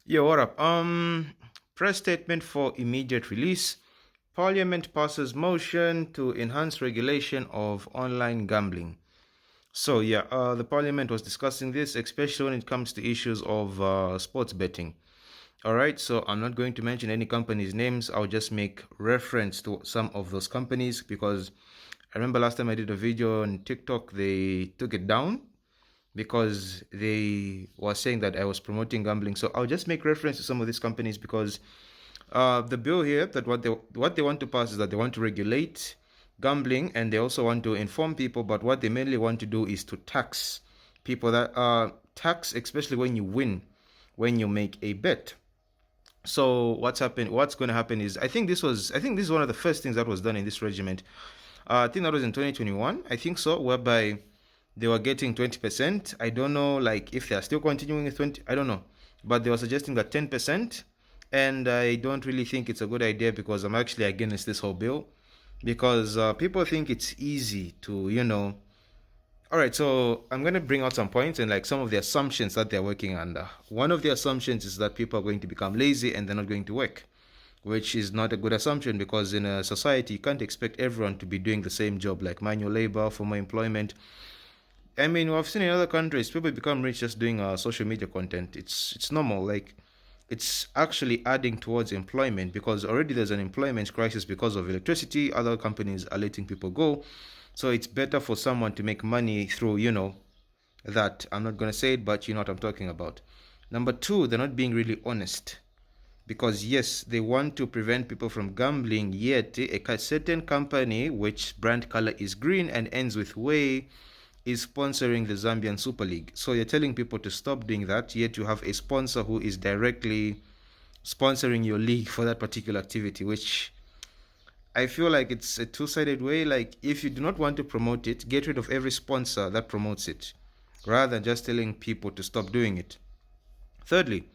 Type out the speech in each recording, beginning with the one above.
Yeah, what up? Press statement for immediate release. Parliament passes motion to enhance regulation of online gambling. So yeah, the Parliament was discussing this, especially when it comes to issues of sports betting. All right, so I'm not going to mention any companies' names. I'll just make reference to some of those companies because I remember last time I did a video on TikTok, they took it down because they were saying that I was promoting gambling. So I'll just make reference to some of these companies because the bill here that what they want to pass is that they want to regulate gambling and they also want to inform people. But what they mainly want to do is to tax people that tax, especially when you win, when you make a bet. So what's going to happen is I think this is one of the first things that was done in this regiment. I think that was in 2021. I think so, whereby they were getting 20%. I don't know, like if they are still continuing with 20. I don't know, but they were suggesting that 10%, and I don't really think it's a good idea because I'm actually against this whole bill because people think it's easy to all right, so I'm going to bring out some points and like some of the assumptions that they're working under. One of the assumptions is that people are going to become lazy and they're not going to work, which is not a good assumption because in a society, you can't expect everyone to be doing the same job like manual labor, formal employment. I mean, I've seen in other countries, people become rich just doing social media content. It's normal. Like, it's actually adding towards employment because already there's an employment crisis because of electricity. Other companies are letting people go. So it's better for someone to make money through, that. I'm not going to say it, but you know what I'm talking about. Number two, they're not being really honest because, yes, they want to prevent people from gambling, yet a certain company, which brand color is green and ends with way, is sponsoring the Zambian Super League. So you're telling people to stop doing that, yet you have a sponsor who is directly sponsoring your league for that particular activity, which I feel like it's a two-sided way. Like, if you do not want to promote it, get rid of every sponsor that promotes it, rather than just telling people to stop doing it. Thirdly,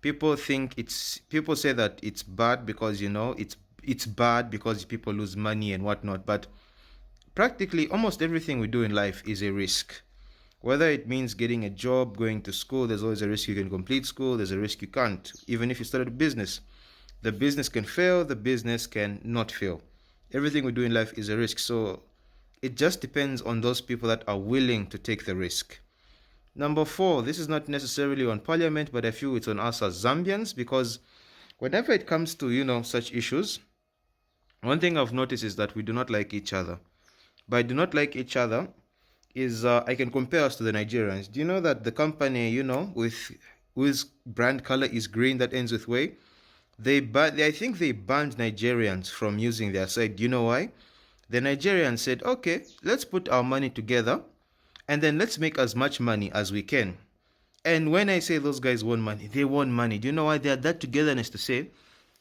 people say that it's bad because it's bad because people lose money and whatnot, but practically almost everything we do in life is a risk. Whether it means getting a job, going to school, there's always a risk you can complete school, there's a risk you can't. Even if you started a business, the business can fail, the business can not fail. Everything we do in life is a risk. So it just depends on those people that are willing to take the risk. Number four, this is not necessarily on parliament, but I feel it's on us as Zambians because whenever it comes to, such issues, one thing I've noticed is that we do not like each other. By do not like each other, is I can compare us to the Nigerians. Do you know that the company, with whose brand color is green that ends with way, I think they banned Nigerians from using their site. Do you know why? The Nigerians said, okay, let's put our money together and then let's make as much money as we can. And when I say those guys won money, they won money. Do you know why they had that togetherness to say,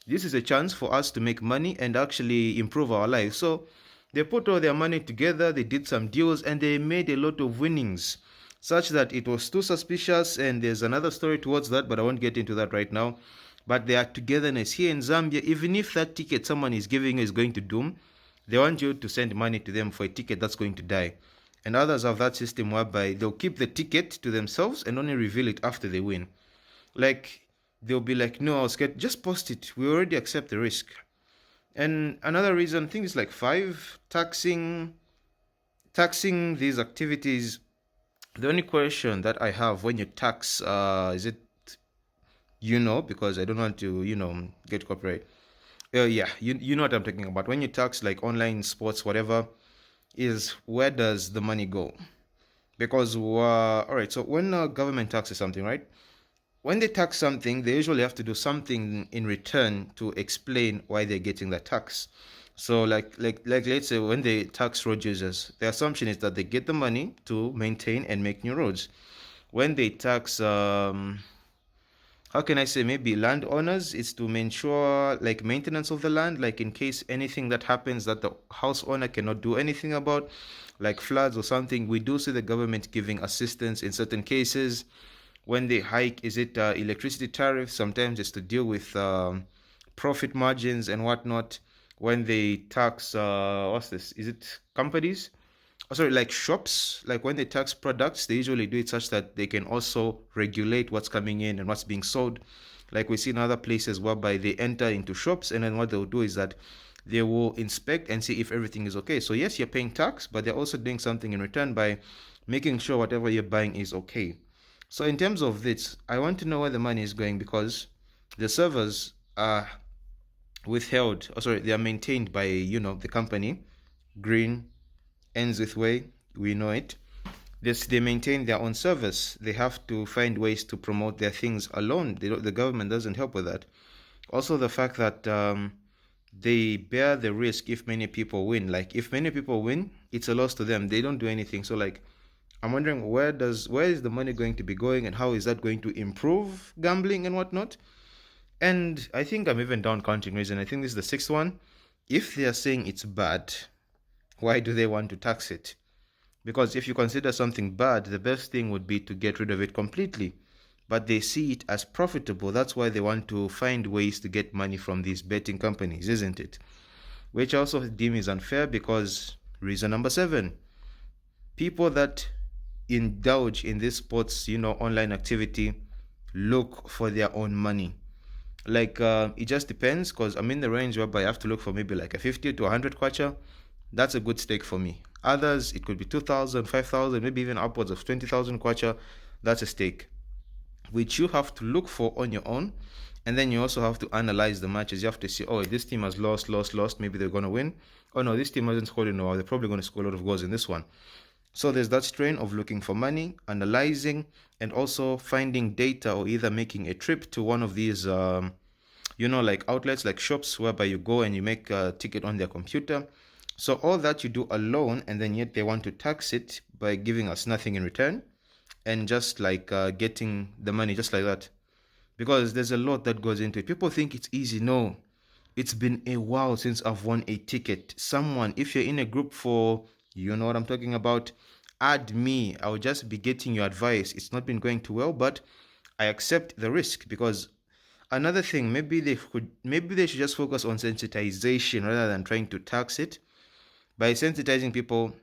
this is a chance for us to make money and actually improve our lives? So they put all their money together, they did some deals, and they made a lot of winnings, such that it was too suspicious. And there's another story towards that, but I won't get into that right now. But their togetherness here in Zambia, even if that ticket someone is giving you is going to doom, they want you to send money to them for a ticket that's going to die. And others have that system whereby they'll keep the ticket to themselves and only reveal it after they win. Like, they'll be like, no, I was scared. Just post it. We already accept the risk. And another reason, I think it's like five, taxing these activities. The only question that I have when you tax, is it, because I don't want to, get copyright. Yeah, you know what I'm talking about. When you tax like online sports, whatever, is where does the money go? Because, all right, so when government taxes something, right? When they tax something, they usually have to do something in return to explain why they're getting that tax. So, like, let's say when they tax road users, the assumption is that they get the money to maintain and make new roads. When they tax, how can I say, maybe landowners, it's to ensure like maintenance of the land, like in case anything that happens that the house owner cannot do anything about, like floods or something. We do see the government giving assistance in certain cases. When they hike, is it electricity tariffs? Sometimes it's to deal with profit margins and whatnot. When they tax, what's this? Is it companies? Oh, sorry, like shops. Like when they tax products, they usually do it such that they can also regulate what's coming in and what's being sold. like we see in other places whereby they enter into shops, and then what they'll do is that they will inspect and see if everything is okay. So yes, you're paying tax, but they're also doing something in return by making sure whatever you're buying is okay. So in terms of this, I want to know where the money is going, because the servers are withheld, oh sorry, they are maintained by, the company. Green ends with way, we know it. They maintain their own service. They have to find ways to promote their things alone. The government doesn't help with that. Also, the fact that they bear the risk if many people win. Like, if many people win, it's a loss to them. They don't do anything. So, like, I'm wondering where is the money going to be going, and how is that going to improve gambling and whatnot? And I think I'm even down counting reason. I think this is the sixth one. If they are saying it's bad, why do they want to tax it? Because if you consider something bad, the best thing would be to get rid of it completely. But they see it as profitable. That's why they want to find ways to get money from these betting companies, isn't it? Which I also deem is unfair, because reason number 7, people that indulge in this sports, online activity, look for their own money. Like, it just depends, because I'm in the range whereby I have to look for maybe like a 50 to 100 kwacha. That's a good stake for me. Others, it could be 2,000, 5,000, maybe even upwards of 20,000 kwacha. That's a stake, which you have to look for on your own. And then you also have to analyze the matches. You have to see, oh, this team has lost. Maybe they're going to win. Oh, no, this team hasn't scored in a while. They're probably going to score a lot of goals in this one. So there's that strain of looking for money, analyzing, and also finding data, or either making a trip to one of these, like outlets, like shops, whereby you go and you make a ticket on their computer. So all that you do alone, and then yet they want to tax it by giving us nothing in return, and just like getting the money just like that. Because there's a lot that goes into it. People think it's easy. No, it's been a while since I've won a ticket. Someone, if you're in a group for, you know what I'm talking about, add me. I'll just be getting your advice. It's not been going too well, but I accept the risk. Because another thing, maybe they should just focus on sensitization rather than trying to tax it. By sensitizing people,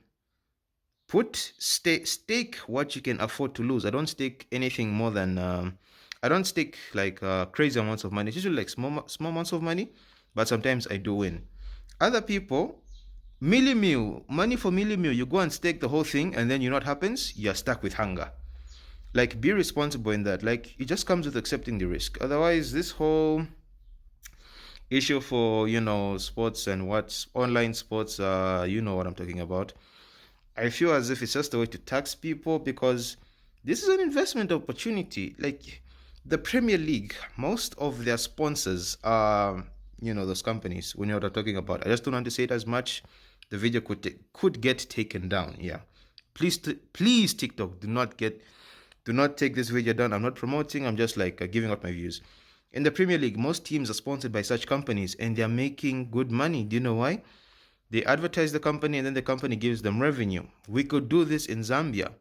stake what you can afford to lose. I don't stake anything more than I don't stake like crazy amounts of money. It's usually like small amounts of money, but sometimes I do win. Other people, money for meal. You go and stake the whole thing, and then you know what happens? You're stuck with hunger. Like, be responsible in that. Like, it just comes with accepting the risk. Otherwise, this whole issue for sports and what's online sports, you know what I'm talking about. I feel as if it's just a way to tax people, because this is an investment opportunity. Like, the Premier League, most of their sponsors are, those companies. We know what I'm talking about. I just don't want to say it as much. The video could get taken down. Yeah, please, TikTok, do not take this video down. I'm not promoting. I'm just like giving out my views. In the Premier League, most teams are sponsored by such companies, and they're making good money. Do you know why? They advertise the company, and then the company gives them revenue. We could do this in Zambia.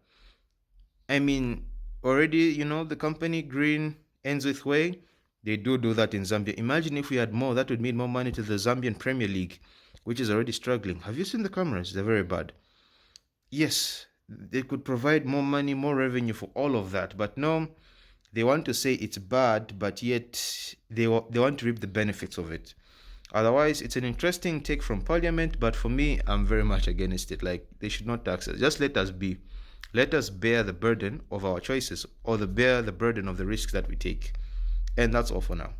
I mean, already, the company Green ends with way. They do that in Zambia. Imagine if we had more. That would mean more money to the Zambian Premier League, which is already struggling. Have you seen the cameras? They're very bad. Yes, they could provide more money, more revenue for all of that. But no, they want to say it's bad, but yet they want to reap the benefits of it. Otherwise, it's an interesting take from Parliament, but for me, I'm very much against it. Like, they should not tax us. Just let us be. Let us bear the burden of our choices, or bear the burden of the risks that we take. And that's all for now.